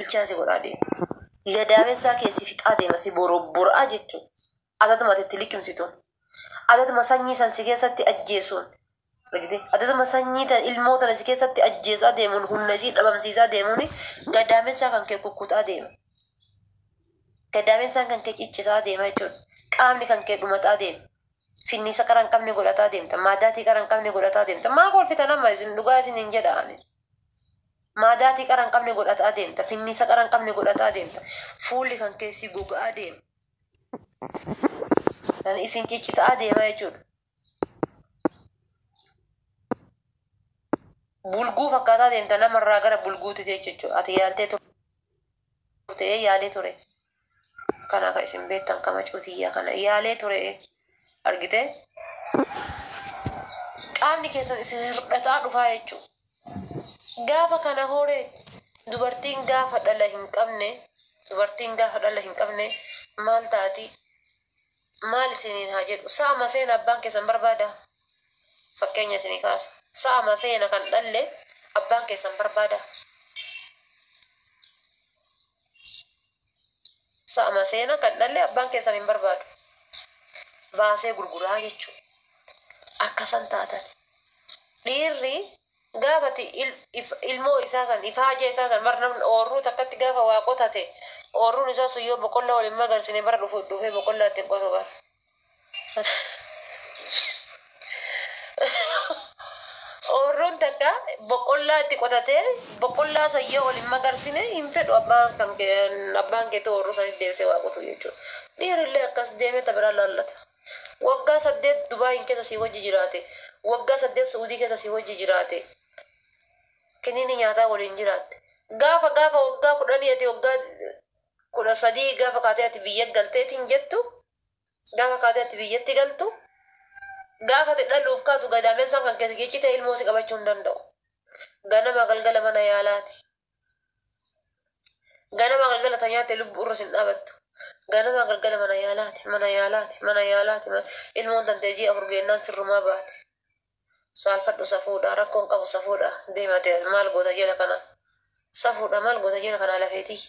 bilchaase godhaadee gadaamessaa keessi fixaa deemasi bora'aa jechuun adatuma ati itti liqimsituun adatuma sanyii san si keessatti ajjeesuun adatuma sanyii tan ilmoota si keessatti ajjeesaa deemuun humna isii dhabamsiisaa deemuun gadaamessaa kan kee kukkutaa deema gadaamessaan kan kee ciccisaa deema jechuudha qaamni kan kee dhumataa deema finniisa qara hin qabne godhataa deemta maadaatii qara hin qabne godhataa deemta maa kolfitan amma isin dhugaa isin hin jedhaan maadaatii qara hin qabne godhataa deemta finniisa qara hin qabne godhataa deemta fuulli kan keessi goga'aa deema kan isin ciccisaa deema jechuudha bulguu fakkaataa deemta namarraa gara bulguuti jechuudha ati yaaltee turte yaalee ture kana ka isin beektan kama cuutiyyaa kana yaalee ture argite qaamni keessan isin hir'ataa dhufaa jechuudha gaafa kana hore dubartiin gaafa dhala hin qabne maal taati maal isiniin haa jedhu sa'a seena abbaan keessan barbaada fakkeenya isinii kaasa sa'a seena kan dhalle abbaan keessan barbaada sa'a seena kan dhalle abbaan keessan hin barbaadu baasee gurguraa jechuudha akkasan taatan dhiirri gaafati ilmoo isaa san ifaaja isaa san bar namni oorruu takkatti gaafa waa qotate oorruun isaa sun yoo boqollaa waliin magarsine bara dhufee boqollaa ittiin qotu bara oorruun takka boqollaa itti qotatee boqollaa san yoo waliin magarsine hin fedhu abbaan keetu oorruu sanis deebisee waa qotu jechuudha dhiirrillee akkas deemee tabiraa laallata waggaa 8 Dubaayin keessa si wajji jiraate waggaa 8 Suudii keessa si wajji jiraate kiniini nyaataa waliin jiraatte gaafa waggaa 10 ati waggaa 13 gaafa kaatee ati biyya galteetiin jettu gaafa kaatee ati biyyatti galtu gaafa dhaluuf kaatu gadaamessaan kan keessa geechite ilmoo si qabachuu hin danda'u ganama galgala mana yaalaati ganama galgala ta nyaatte lubbuu irra sin dhaabattu ganama galgala mana yaalaati ilmoon tantee ji'a furgeennaan sirrumaa baati saalfadhu safuudha rakkoon qabu safuudha deemate maal goota jala kana safuudha maal goota jala kana lafeetii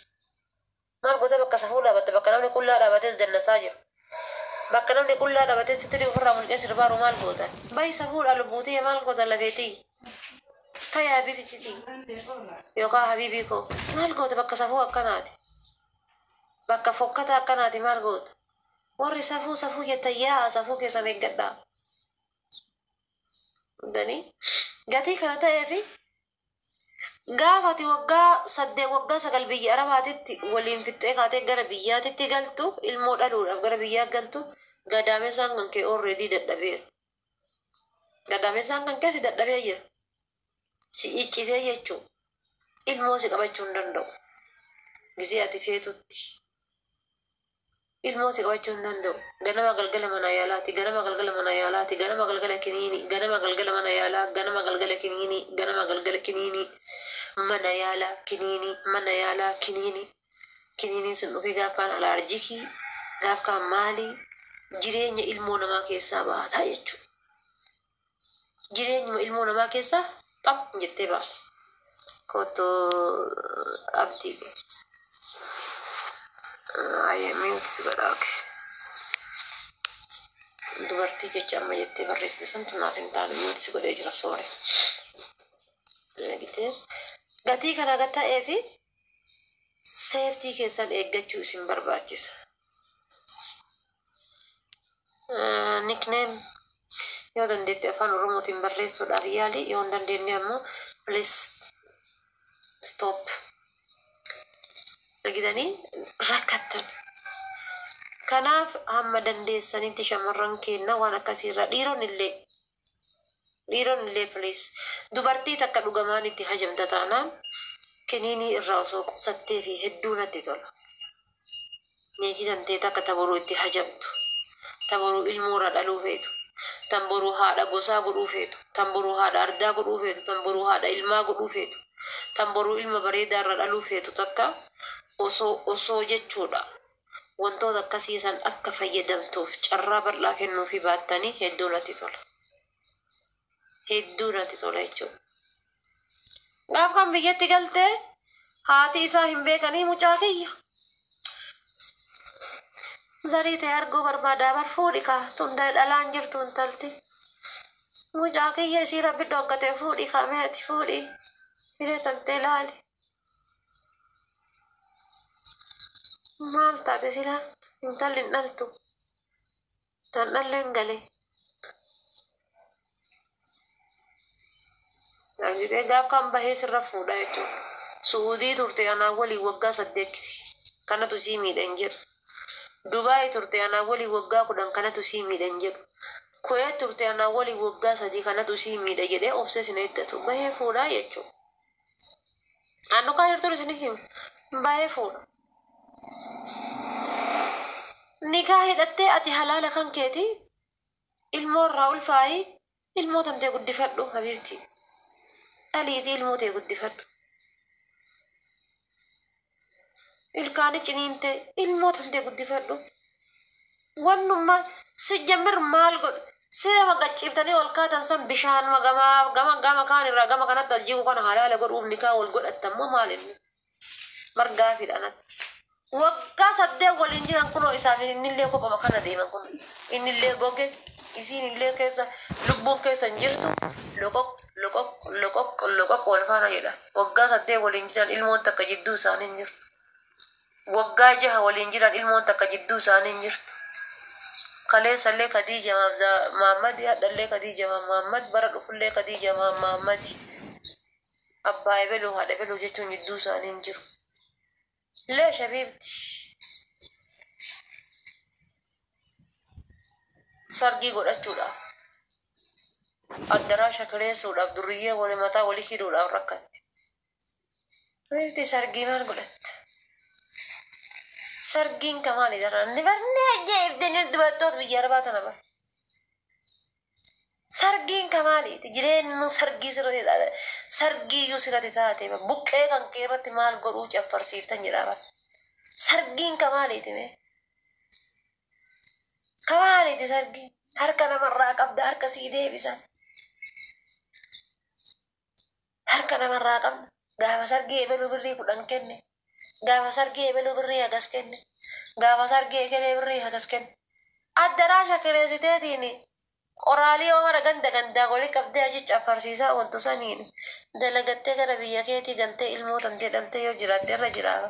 maal goota bakka safuu dhaabatte bakka namni qullaa dhaabatee jannasaa jiru bakka namni qullaa dhaabatee sitti ofirraa mulqee sirbaaru maal goota bayi safuudha lubbuutii maal goota lafeetii taya habiibititii yookaan habiibii koo maal goota bakka safuu akkanaati bakka fokkata akkanaati maal goota warri safuu jettan yaa safuu keessan eeggadhaa dani gatii kana ta'eefi gaafati waggaa 9 biyya arabaatitti waliin fixxee kaatee gara biyyaatitti galtu ilmoo dhaluudhaaf gara biyyaa galtu gadaamessaan kan kee already dadhabeera gadaamessaan kan kee si dadhabee jira si iccitee jechuun ilmoo si qabachuu hin danda'u gisee ati feetutti ilmoo si qabachuu hin danda'u ganama galgala mana yaalaati ganama galgala mana yaalaati ganama galgala kiniini ganama galgala mana yaalaa ganama galgala kiniini ganama galgala kiniini mana yaalaa kiniini kiniini sun dhufee gaafkaan alaarjikii gaafkaan maalii jireenya ilmoo namaa keessaa baataa jechuudha jireenyuma ilmoo namaa keessaa pap jettee baasa kootu abdii minti godhaake dubartii jecha amma jettee barreessite santu naaf hin taane minti godhee jira soore gatii kana gatta'ee fi seeftii keessan eeggachuu isin barbaachisa nickname yoo dandeette afaan oromootiin barreessuudhaaf yaali yoo hin dandeenye ammoo please stop argitanii rakkattan kanaaf hamma dandeessanitti shamarran kenna waan akkasiirra dhiiroon illee please dubartii takka dhugamaan itti hajamta taanaan kiniinii irraa osoo qusattee fi hedduu natti tola neetii tantee takka taboruu itti hajamtu taboruu ilmoorra dhaluu feetu tamboruu haadha gosaa godhuu feetu tamboruu haadha ardaa godhuu feetu tamboruu haadha ilmaa godhuu feetu tamboruu ilma bareedaarra dhaluu feetu takka osoo jechuudha wantoota akkasiisan akka fayyadamtuuf carraa bal'aa kennuufi baattanii hedduu natti tola jechuudha gaaf kan biyyatti galtee هاتي ساهم بيكني مجاكية زريت أرجو بربادا برفوريكا تندل ألانجر تنتلتي مجاكية يصير بدوقة فوريكا مهتي فوري إذا تنتلالي مال تاتي سلا يمتلين نلتو تنلين قلي argitee gaaf kan bahee sirra fuudha jechuudha. Suudii turte anaa walii waggaa 8 kanatu sii miidhan jedhu. Dubaay turte anaa walii waggaa 10 kanatu sii miidhan jedhu. Kuwait turte anaa walii waggaa 3 kanatu sii miidha jedhee obsee sin eeggatu bahee fuudhaa jechuudha. Annu kaa jirtu isin himu bahee fuudha. Nikaa hidhattee ati halaala kan keeti ilmoo irraa ulfaayii ilmoo tantee guddifadhu habiibti. Dhaliitii ilmoo tee guddifadhu. Ilkaani ciniinte ilmoo tantee guddifadhu. Wannummaa si jammir maal godhe siree magachiiftanii ol kaatan san bishaan gama kaan irraa gama kanatti ajjibu kana halaala godhuuf nikaa wal godhattammoo maal inni margaa fidhanatti. Waggaa 8 waliin jiran kunoo isaaf innillee kophama kana deeman kun innillee goge isiinillee keessa lubbuun keessa hin jirtu loqoq wal faana jedha. Waggaa 8 waliin jiran ilmoon takka jidduu isaanii hin jirtu. Waggaa 6 waliin jiran ilmoon takka jidduu isaanii hin jirtu. Kaleessa illee Khadija Muhammad hadhallee Khadija Muhammad bara dhufullee Khadija Muhammad abbaa ebeluu haadha ebeluu jechuun jidduu isaanii hin jiru. Lee shabiibti sargii godhachuudhaaf addaraasha kireessuudhaaf duriyyee wali mataa walii hidhuudhaaf rakkatti. Wiirti sargii maal godhatte? Sargiin kamaali jaraan ni barnee jeeftanii dubartoota biyya arbaa tana bar. Sargiin kamaaliiti jireenyu sargii sirratti taate sargii iyyuu sirratti taate buqqee kan kee irratti maal godhuu caffarsiiftan jedhaa bar. Sargiin kamaaliiti mee? Kamaaliiti sargii harka namarraa qabda harka sii deebisan. Harka namarraa qabna gaafa sargii ebeluu birrii 10 kenne. Gaafa sargii ebeluu birrii hagas kenne. Gaafa sargii ekelee birrii hagas kenne. Addaraasha kireessiteetiin qoraalii oomara gandaa walii qabdee achi caffarsiisaa wantu saniin dalagattee gara biyya keetii galtee ilmoo tantee dhaltee yoo jiraatte irra jiraaba.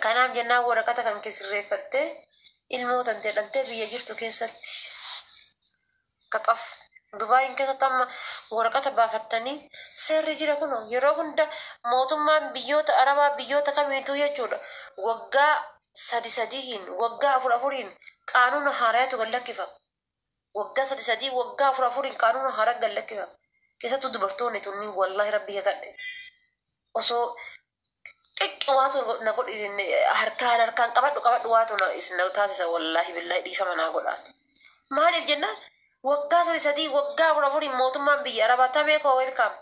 Kanaaf jennaan waraqata kan sirreeffattee ilmoo tantee dhaltee biyya jirtu keessatti qaxaf. Dubaayin keessatti amma waraqata baafattanii seerri jira kun yeroo hunda mootummaan biyyoota arabaa biyyoota kamiituu jechuudha. Waggaa 3 waggaa 4 qaanuuna haaraatu gallakkifama. Waggaa 3 waggaa 4 qaanuuna haaraa gallakkifama. Keessattuu dubartoonni tunni wallaahi rabbi kadhe osoo xiqqwaatu na godhi harkaan qabadhu waatu na isin taasisa wallaahi billaahi dhiifama naa godhaan. Maaliif jennaan waggaa 3 waggaa 4 mootummaan biyya arabaa tabee koo welkaam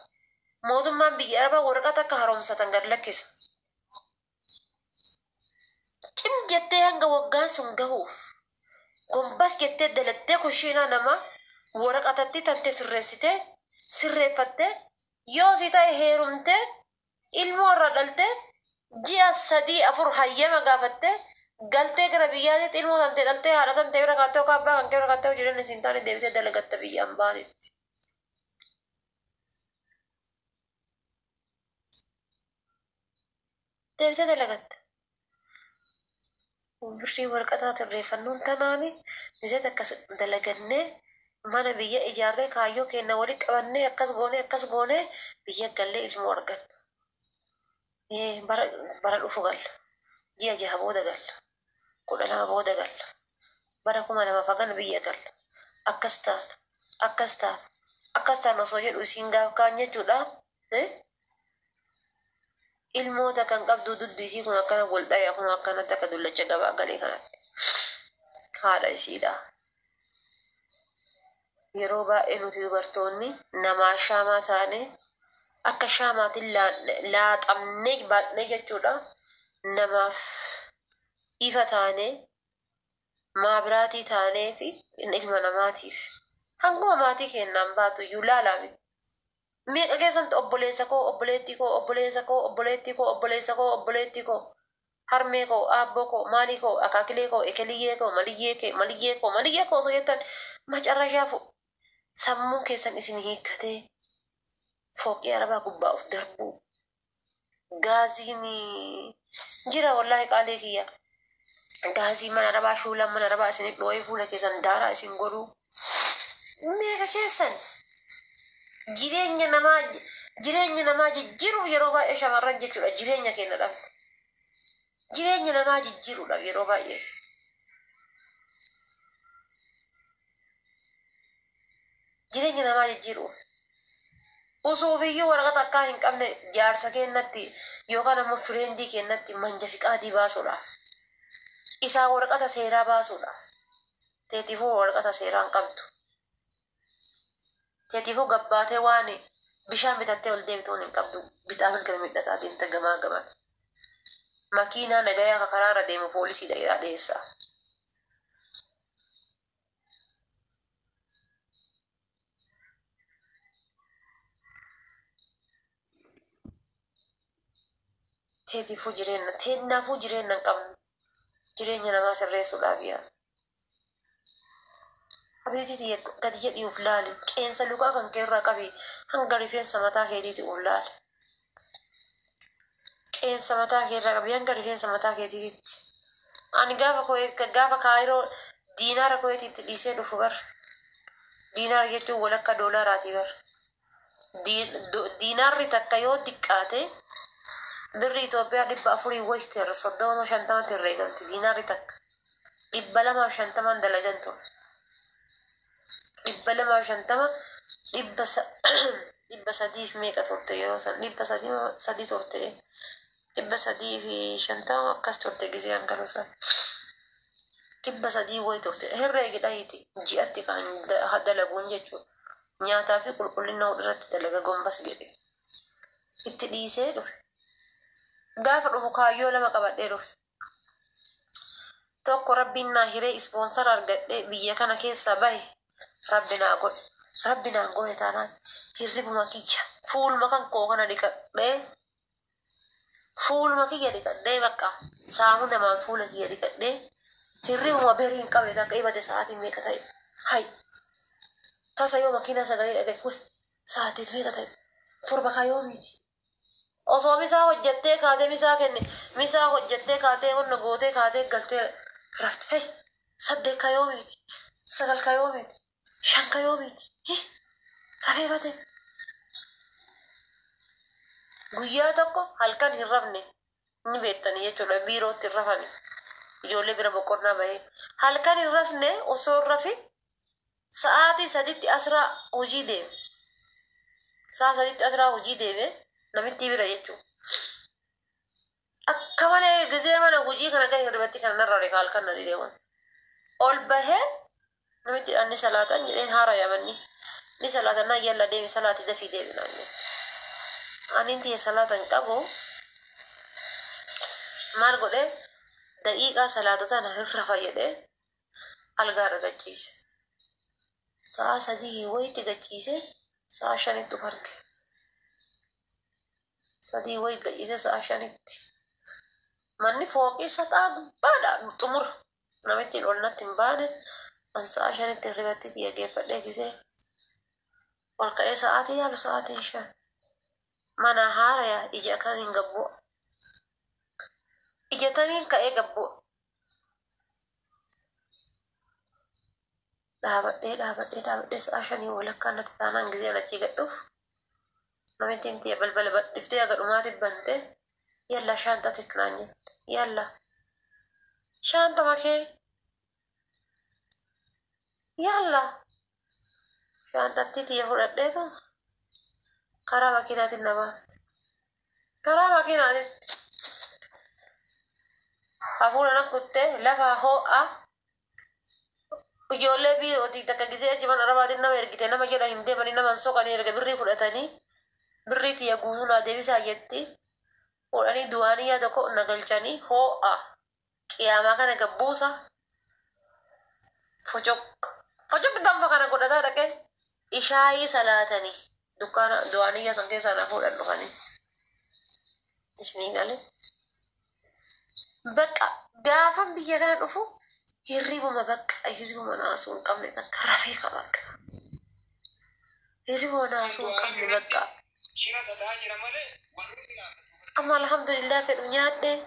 mootummaan biyya arabaa waraqata akka haaromsatan gad lakkisa. Cim jettee hanga waggaan sun gahuuf gombas jettee dalattee kushiinaa nama waraqatatti tantee sirreeffattee yoo si ta'e heerumtee ilmoo irra dhaltee ji'a 3-4 hayyama gaafattee galtee gara biyyaatti ilmoo tantee dhaltee haadha tantee bira kaattee yookaan abbaa kan kee bira kaattee jireenya isiin taane deebitee dalagatta biyyaan baaletti. Deebitee dalagatta. Birrii waraqataa sirreeffannuun kanaani nisee akkas dalagannee mana biyya ijaarree kaayyoo keenya walitti qabannee akkas goonee biyya gallee ilmoo arganna. Bara dhufu galla. Ji'a 6 booda galla. 12 booda galla. Bara 2000 fagan biyya galla. Akkas taana osoo jedhu isiin gaaf kaan jechuudha. Ilmoota kan qabdu duddi isii kun akkana wal dhaya kun akkanatti akka dullacha gabaa galee kanatti. Haadha isiidha. Yeroo baay'ee nuti dubartoonni namaa shaamaa taane akka shaamaatiin laaxamnee baadhee jechuudha. Namaaf ifa taanee maabiraatii taanee fi ilma namaatiif hanguma maatii kennaan baatu iyyuu laalaami. Miiqa keessatti obboleessa koo, obboleettii koo, obboleessa koo, obboleettii koo, obboleessa koo, obboleettii koo, harmee koo, aabboo koo, maalii koo, akaakilee koo, ekeliyyee koo, maliyyee kee, maliyyee koo, maliyyee koo osoo jettan macarrashaa sammuu keessan isin hiikkatee fooqii arabaa gubbaa of darbuu. Gaaziin jira wallaahi qaalee kiyya. Gaazii mana arabaa shuulan mana arabaa isin dhoo'ee fuula keessan daaraa isin godhuu. Meeqa keessan jireenya namaa jijjiiruuf yeroo baay'ee shamarran jechuudha jireenya keenya dhabna. Jireenya namaa jijjiiruudhaaf yeroo baay'ee. Jireenya namaa jijjiiruuf. Usuufiyyuu waraqata akkaa hin qabne jaarsa keenyatti yookaan ammoo fireendii keenyatti manja fiqaadii baasuudhaaf. Isaa waraqata seeraa baasuudhaaf. Teetifuu waraqata seeraa hin qabdu. Teetifuu gabbaatee waan bishaan bitattee ol deebituun hin qabdu. Bitaa mirga midhataa deemta gamaa gaman. Makiinaa nagayaa karaarra deemu poolisii dhaqaa dhiyeessaa. Teetifuu jireenya hin qabnu. Jireenya namaa sirreessuudhaaf yaa. Habiibtii gadi jedhii uf laali. Qeensa lukaa kan keerraa qabi hanga rifeensa mataa keetiiti uf laali. Qeensa mataa keerraa qabi hanga rifeensa mataa keetiitti. Ani gaafa kaayiroo diinaara koyeetiitti dhiisee dhufu bar. Diinaara jechuun walakka doolaaraati bar. Diinaarri takka yoo diqqaate birri Itoophiyaa 400 wayiteerra 30-50 herreegamti. Diinaarri takka 250 dalagan ture. 250 300 meeqa turte yoo san 300 turte 350 akkas turte gisee hangaru san 300 wayi turte herreegi dhahiiti ji'atti kan dalaguun jechuudha. Nyaataa fi qulqullina irratti dalaga gombas jedhe itti dhiisee dhufe. Gaafa dhufu kaayyoo lama qabadhee dhufe. Tokko rabbiin naa hiree ispoonsara argadhee biyya kana keessaa bahe rabbi naa godhe. Rabbi naan goone taanaan hirribuma kiyya fuuluma kan koo kana dhiqadhee bakka saamuu namaan fuula kiyya dhiqadhee hirribuma berii hin qabne takka ibate sa'aatiin meeqa ta'e. Hay tasa yoo makiinaa sagalee dhagaye sa'aatiitu meeqa ta'e 7 kaayoo miti. Osoo misaa hojjettee kaatee misaa hojjettee kaatee honna gootee kaatee galtee rafte 8 kaayoo miti 9 kaayoo miti 5 kaayoo miti. Rafee bate guyyaa tokko halkan hin rafne ni beektanii jechuudha biirootti hin rafani ijoollee bira boqonnaa bahee halkan hin rafne osoo hin rafin sa'aatii 3tti asraa hojii deeme. Sa'a 3tti asraa hojii deeme namitti bira jechuudha. Akka malee gisee mana hojii kana gahe hirribatti kana narraa reekaa halkan na dhideewwan. Ol bahee namitti dhaan ni salaataan jedheen haara yaamanni. Ni salaatan naa yalla deemi salaati dafii deemi naan jette. Ani inti salaatan qabu maal godhee daqiiqaa salaatota na irra fayyadee algaarra gachiise. Sa'a 3 wayitti gachiise sa'a 5tti uf arge. 3 wayi gachiise sa'a 5tti. Manni fooqii saxaa gubbaadha xumura. Namittiin ol natti hin baane an sa'a 5tti hirribatti xiyyeeffadhee gisee ol ka'ee sa'aatii yaalu sa'aatiin 5. Mana haaraya ija akkasiin gabbu'a. Ija tamiin ka'ee gabbu'a. Dhaabadhee sa'a 5 walakkaa natti taanaan giseen achii gadhuuf. Namittiin tiyya balbala badhiftee aga dhumaatti bante yalla shaanta teknaan jette. Yalla shaanta makee yalla shaantatti tiyya fudhadheetu karaa makiinaatiin na baafte. Karaa makiinaatiin hafuura na kuttee lafa ho'aa ijoollee biirootii takka gisee achi mana arabaatiin nama ergite nama jedha hin deemanii nama hin soqanii erga birrii fudhatanii birrii tiyya guutuu naa deebisaa jetti fuudhanii du'aanii tokko na galchanii ho'aa qiyaamaa kana gabbuusa focok tanfa kana godhataa dhaqee ishaayii salaatanii دكان دوانية سنكي سانا فوق الدخاني إشني قال بقى قافم بيجان أفو يريبو ما بقى يريبو ما ناسون قبل تكرفيك بقى يريبو ناسون قبل بقى أما الحمد لله في الدنيا دي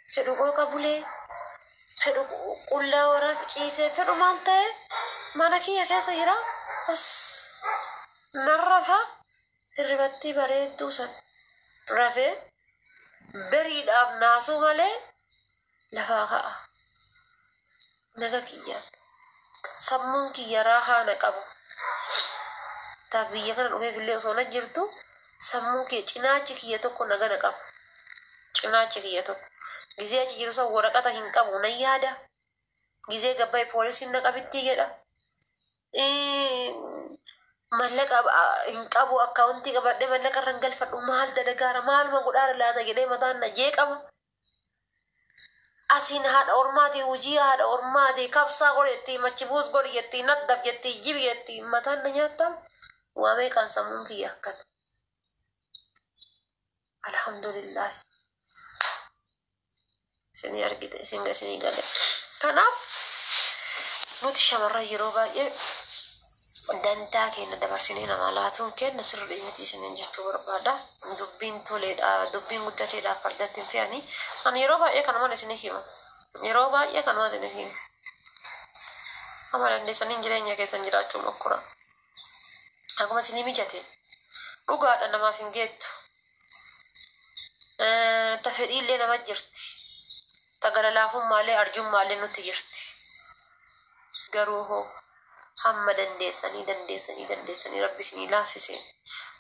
في الوقوع قبولي في الوقوع ورا شيء في المالته ما نكية كيسة يرا بس نرفها الربطي بريد دوسن رفي بريد أب ناسو مالي لفاقا نغا كيا سمون كيا راخا نقبو تابيا كان اوكي في اللي صونا جرتو سمون كيا چناچ كيا توكو نغا نقبو چناچ كيا توكو غزي اچ جرسو ورقاتا هنقبو نيادا غزي غباي بوليسي نقبتي جدا مالك هنقبو اكاونتي قبدي مالك رنگل فدو مال ددغارا مال ما غدار لا تا جدي متان نجيك ام أسين هاد أورماتي وجي هاد أورماتي كبسا قريتي مچبوس قريتي ندف جتي جيب جتي متان نياتم وامي كان سمون كي يحكن الحمد لله سيني أرقيت سيني سيني قال كناب نوتي شمرة يروبا دانتا كينا دبر سنين مالاتون كين نسر ريمتي سنين جتو بربادا دبين توليد دبين قدتي دا فردتين فياني أنا يروبا كان ما نسيني كيما يروبا كان ما نسيني كيما أما لندي سنين جرين يكي سنجراتو مكورا أكو ما سنين ميجاتين رقاد أنا ما فنجيت تفريل لنا ما جرتي تقرأ لهم مالي أرجم مالي نتجرتي قروهو هم دندسني ربي سني لافسين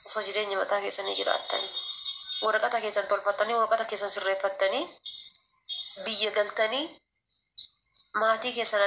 وصجرين متى كيسن جراتني ورقتا كيسن تلفتني ورقتا كيسن سرفتني بيا قلتني ماتي كيسن